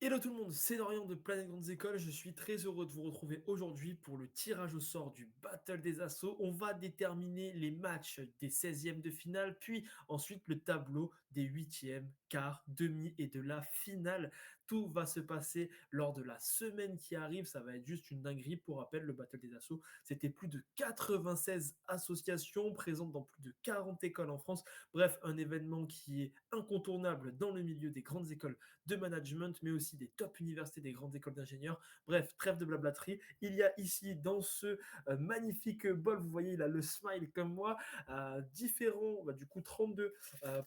Hello tout le monde, c'est Dorian de Planète Grandes Écoles. Je suis très heureux de vous retrouver aujourd'hui pour le tirage au sort du Battle des Assos. On va déterminer les matchs des 16e de finale, puis ensuite le tableau des 8e, quart, demi et de la finale. Tout va se passer lors de la semaine qui arrive. Ça va être juste une dinguerie. Pour rappel, le Battle des Assos, c'était plus de 96 associations présentes dans plus de 40 écoles en France. Bref, un événement qui est incontournable dans le milieu des grandes écoles de management, mais aussi des top universités, des grandes écoles d'ingénieurs. Bref, trêve de blablaterie. Il y a ici, dans ce magnifique bol, vous voyez, il a le smile comme moi, différents, du coup, 32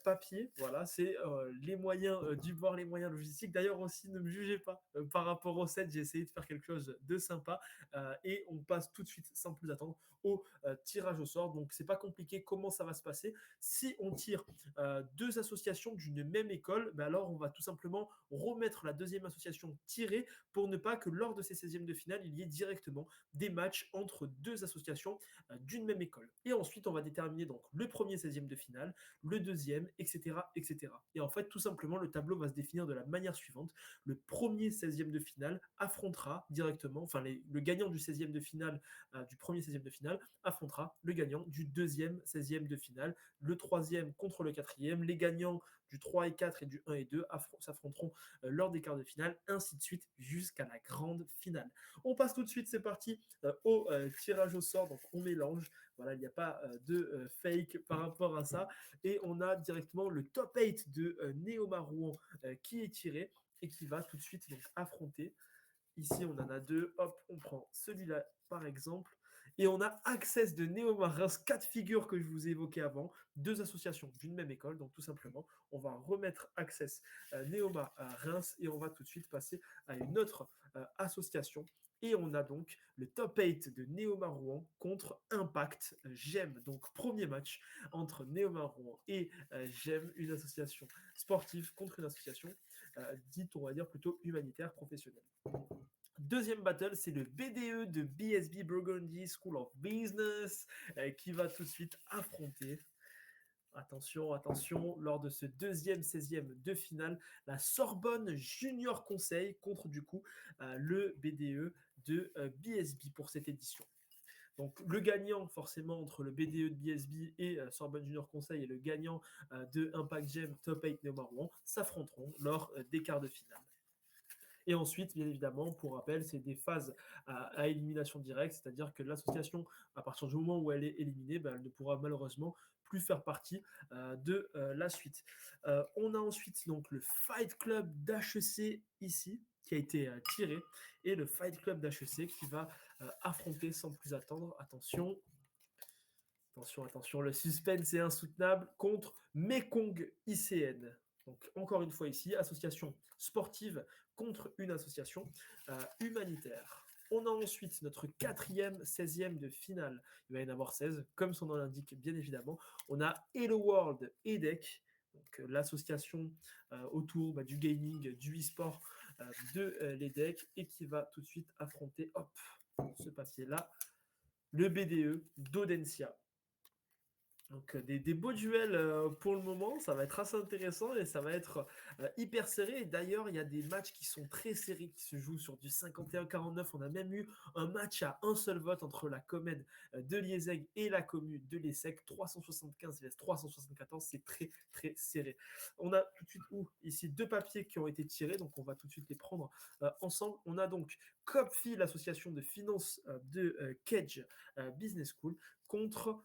papiers. Voilà, c'est les moyens du bord, les moyens logistiques. D'ailleurs, aussi, ne me jugez pas par rapport au set, j'ai essayé de faire quelque chose de sympa. Et on passe tout de suite, sans plus attendre, au tirage au sort. Donc, c'est pas compliqué. Comment ça va se passer? Si on tire deux associations d'une même école, ben alors on va tout simplement remettre la deuxième association tirée pour ne pas que lors de ces 16e de finale, il y ait directement des matchs entre deux associations d'une même école. Et ensuite, on va déterminer donc le premier 16e de finale, le deuxième, etc., etc. Et en fait, tout simplement, le tableau va se définir de la manière suivante. Le premier 16e de finale affrontera directement, enfin le gagnant du 16e de finale, du premier 16e de finale, affrontera le gagnant du deuxième 16e de finale, le troisième contre le quatrième, les gagnants du 3 et 4 et du 1 et 2 s'affronteront lors des quarts de finale, ainsi de suite jusqu'à la grande finale. On passe tout de suite, c'est parti, au tirage au sort, donc on mélange, voilà, il n'y a pas de fake par rapport à ça, et on a directement le top 8 de Néoma Rouen qui est tiré et qui va tout de suite donc affronter. Ici, on en a deux. Hop, on prend celui-là, par exemple. Et on a Access de Néoma Reims, 4 figures que je vous ai évoquées avant, deux associations d'une même école. Donc, tout simplement, on va remettre Access Néoma à Reims et on va tout de suite passer à une autre association. Et on a donc le top 8 de Néoma Rouen contre Impact GEM. Donc, premier match entre Néoma Rouen et GEM, une association sportive contre une association dite, on va dire, plutôt humanitaire professionnelle. Deuxième battle, c'est le BDE de BSB Burgundy School of Business qui va tout de suite affronter, attention, attention, lors de ce deuxième 16e de finale, la Sorbonne Junior Conseil contre du coup le BDE de BSB pour cette édition. Donc le gagnant forcément entre le BDE de BSB et Sorbonne Junior Conseil et le gagnant de Impact Gem Top 8 Néoma Rouen s'affronteront lors des quarts de finale. Et ensuite, bien évidemment, pour rappel, c'est des phases à élimination directe, c'est-à-dire que l'association, à partir du moment où elle est éliminée, ben, elle ne pourra malheureusement plus faire partie de la suite. On a ensuite donc le Fight Club d'HEC ici, qui a été tiré, et le Fight Club d'HEC qui va affronter sans plus attendre, attention, attention, attention, le suspense est insoutenable contre Mekong ICN. Donc, encore une fois ici, association sportive contre une association humanitaire. On a ensuite notre quatrième 16e de finale. Il va y en avoir 16, comme son nom l'indique, bien évidemment. On a Hello World EDEC, donc l'association autour du gaming, du e-sport de l'EDEC, et qui va tout de suite affronter, hop, ce papier-là, le BDE d'Audencia. Donc des beaux duels pour le moment, ça va être assez intéressant et ça va être hyper serré. Et d'ailleurs, il y a des matchs qui sont très serrés, qui se jouent sur du 51-49. On a même eu un match à un seul vote entre la Comède de Liezeg et la commune de l'Essec, 375 vs 374, c'est très très serré. On a tout de suite ici deux papiers qui ont été tirés, donc on va tout de suite les prendre ensemble. On a donc Copfi, l'association de finance de Kedge Business School, contre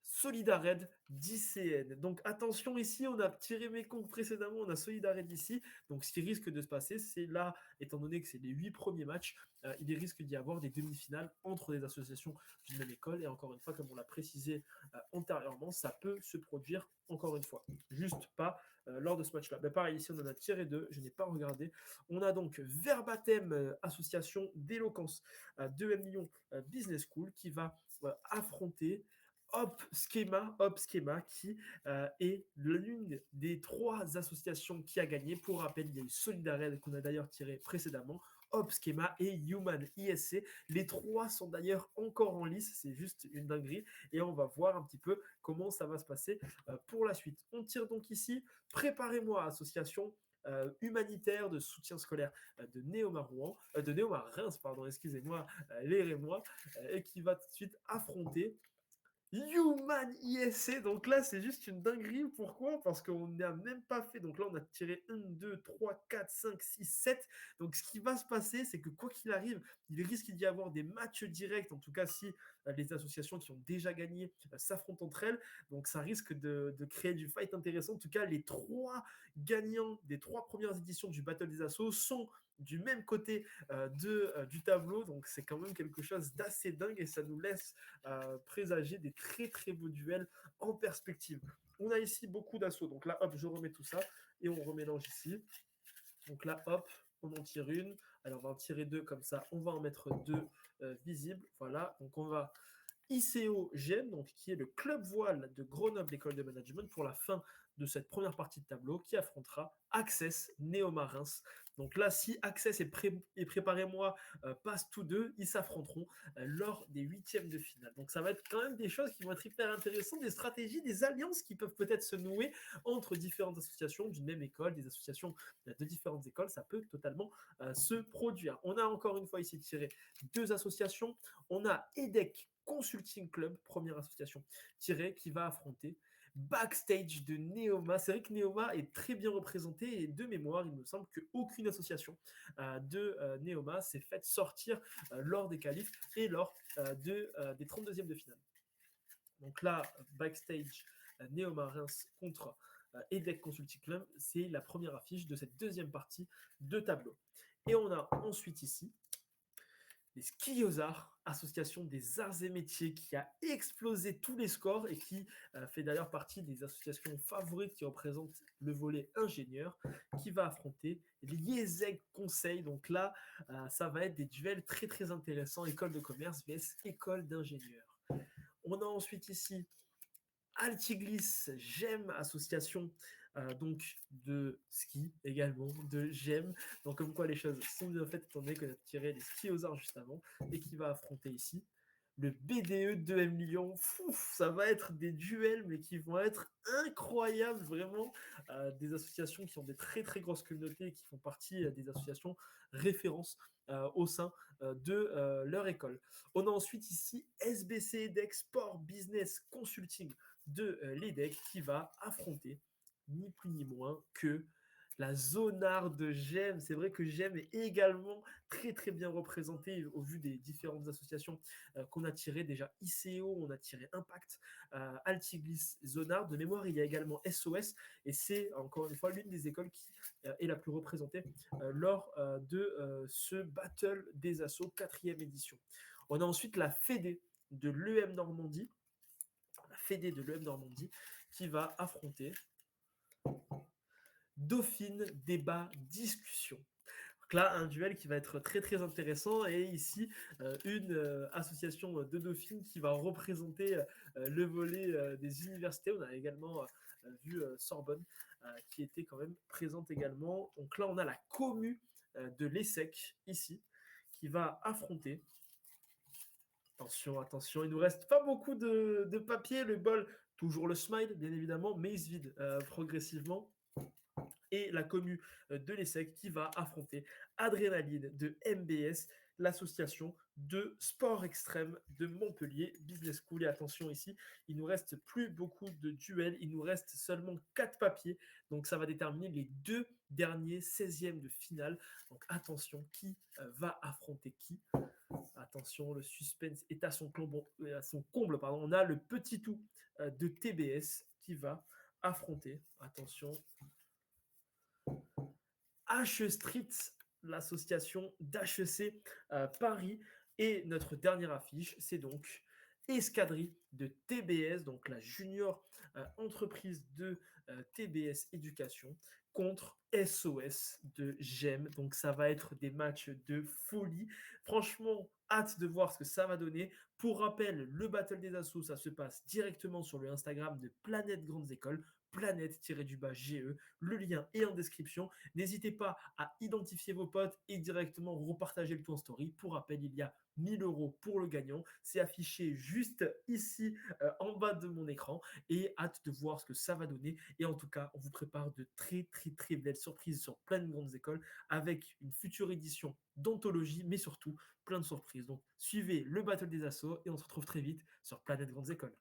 Solidared d'ICN. Donc attention ici, on a tiré mes comptes précédemment, on a Solidared ici. Donc ce qui risque de se passer, c'est là, étant donné que c'est les 8 premiers matchs, il risque d'y avoir des demi-finales entre des associations d'une même école. Et encore une fois, comme on l'a précisé antérieurement, ça peut se produire encore une fois. Juste pas lors de ce match-là. Ben, pareil, ici on en a tiré deux, je n'ai pas regardé. On a donc Verbatim, association d'éloquence de 1 million Business School, qui va affronter Hop Schema, qui est l'une des 3 associations qui a gagné. Pour rappel, il y a eu Solidared qu'on a d'ailleurs tiré précédemment, Hop Schema et Human ISC. Les 3 sont d'ailleurs encore en lice, c'est juste une dinguerie. Et on va voir un petit peu comment ça va se passer pour la suite. On tire donc ici, préparez-moi association, humanitaire de soutien scolaire de Neoma Rouen, de Neoma Reims, pardon, excusez-moi, les Rémois, et qui va tout de suite affronter Human ISC, donc là c'est juste une dinguerie. Pourquoi? Parce qu'on n'a même pas fait. Donc là on a tiré 1, 2, 3, 4, 5, 6, 7. Donc ce qui va se passer, c'est que quoi qu'il arrive, il risque d'y avoir des matchs directs. En tout cas, si les associations qui ont déjà gagné s'affrontent entre elles. Donc ça risque de créer du fight intéressant. En tout cas, les 3 gagnants des 3 premières éditions du Battle des Assos sont du même côté du tableau. Donc c'est quand même quelque chose d'assez dingue et ça nous laisse présager des très très beaux duels en perspective. On a ici beaucoup d'assauts. Donc là, hop, je remets tout ça et on remélange ici. Donc là, hop, on en tire une. Alors on va en tirer 2 comme ça. On va en mettre 2 visibles. Voilà. Donc on va ICO GEM, donc qui est le club voile de Grenoble École de Management pour la fin de cette première partie de tableau qui affrontera Access Neoma Reims. Donc là, si Access et Préparez-moi passent tous deux, ils s'affronteront lors des 8e de finale. Donc ça va être quand même des choses qui vont être hyper intéressantes, des stratégies, des alliances qui peuvent peut-être se nouer entre différentes associations d'une même école, des associations de différentes écoles, ça peut totalement se produire. On a encore une fois ici tiré 2 associations. On a EDEC Consulting Club, première association tirée, qui va affronter Backstage de Neoma. C'est vrai que Neoma est très bien représenté et de mémoire, il me semble qu'aucune association de Neoma s'est faite sortir lors des qualifs et lors des 32e de finale. Donc là, Backstage Neoma Reims contre EDEC Consulting Club, c'est la première affiche de cette deuxième partie de tableau. Et on a ensuite ici les Skiosards, association des arts et métiers qui a explosé tous les scores et qui fait d'ailleurs partie des associations favorites qui représentent le volet ingénieur, qui va affronter l'IESEG Conseil. Donc là, ça va être des duels très très intéressants, école de commerce vs école d'ingénieur. On a ensuite ici Altiglis GEM, association donc de ski également, de GEM. Donc comme quoi les choses sont bien faites étant donné qu'on a tiré les skis aux arts juste avant et qui va affronter ici le BDE 2M Lyon. Ça va être des duels mais qui vont être incroyables vraiment. Des associations qui ont des très très grosses communautés et qui font partie des associations références au sein de leur école. On a ensuite ici SBC EDEC Sport Business Consulting de l'EDEC qui va affronter ni plus ni moins que la Zonard de GEM. C'est vrai que GEM est également très très bien représenté au vu des différentes associations qu'on a tirées. Déjà ICO, on a tiré Impact, Altiglis, Zonard. De mémoire, il y a également SOS et c'est encore une fois l'une des écoles qui est la plus représentée lors de ce Battle des Assos 4e édition. On a ensuite la Fédé de l'EM Normandie, qui va affronter Dauphine, débat, discussion. Donc là, un duel qui va être très très intéressant et ici, une association de Dauphine qui va représenter le volet des universités. On a également vu Sorbonne qui était quand même présente également. Donc là, on a la commu de l'ESSEC ici qui va affronter. Attention, attention, il nous reste pas beaucoup de papier. Le bol, toujours le smile, bien évidemment, mais il se vide progressivement. Et la commu de l'ESSEC qui va affronter Adrénaline de MBS, l'association de sport extrême de Montpellier Business School. Et attention ici, il nous reste plus beaucoup de duels, il nous reste seulement 4 papiers, donc ça va déterminer les 2 derniers 16e de finale. Donc attention, qui va affronter qui? Attention, le suspense est à son comble. On a le petit tout de TBS qui va affronter, attention, H Street, l'association d'HEC Paris. Et notre dernière affiche, c'est donc Escadrille de TBS, donc la junior entreprise de TBS Éducation, contre SOS de GEM. Donc ça va être des matchs de folie. Franchement, hâte de voir ce que ça va donner. Pour rappel, le Battle des Assos, ça se passe directement sur le Instagram de Planète Grandes Écoles. planète-GE. Le lien est en description. N'hésitez pas à identifier vos potes et directement repartager le tout en story. Pour rappel, il y a 1 000 € pour le gagnant. C'est affiché juste ici en bas de mon écran et hâte de voir ce que ça va donner. Et en tout cas, on vous prépare de très très très belles surprises sur plein de grandes écoles avec une future édition d'anthologie, mais surtout plein de surprises. Donc suivez le Battle des Assos et on se retrouve très vite sur Planète Grandes Écoles.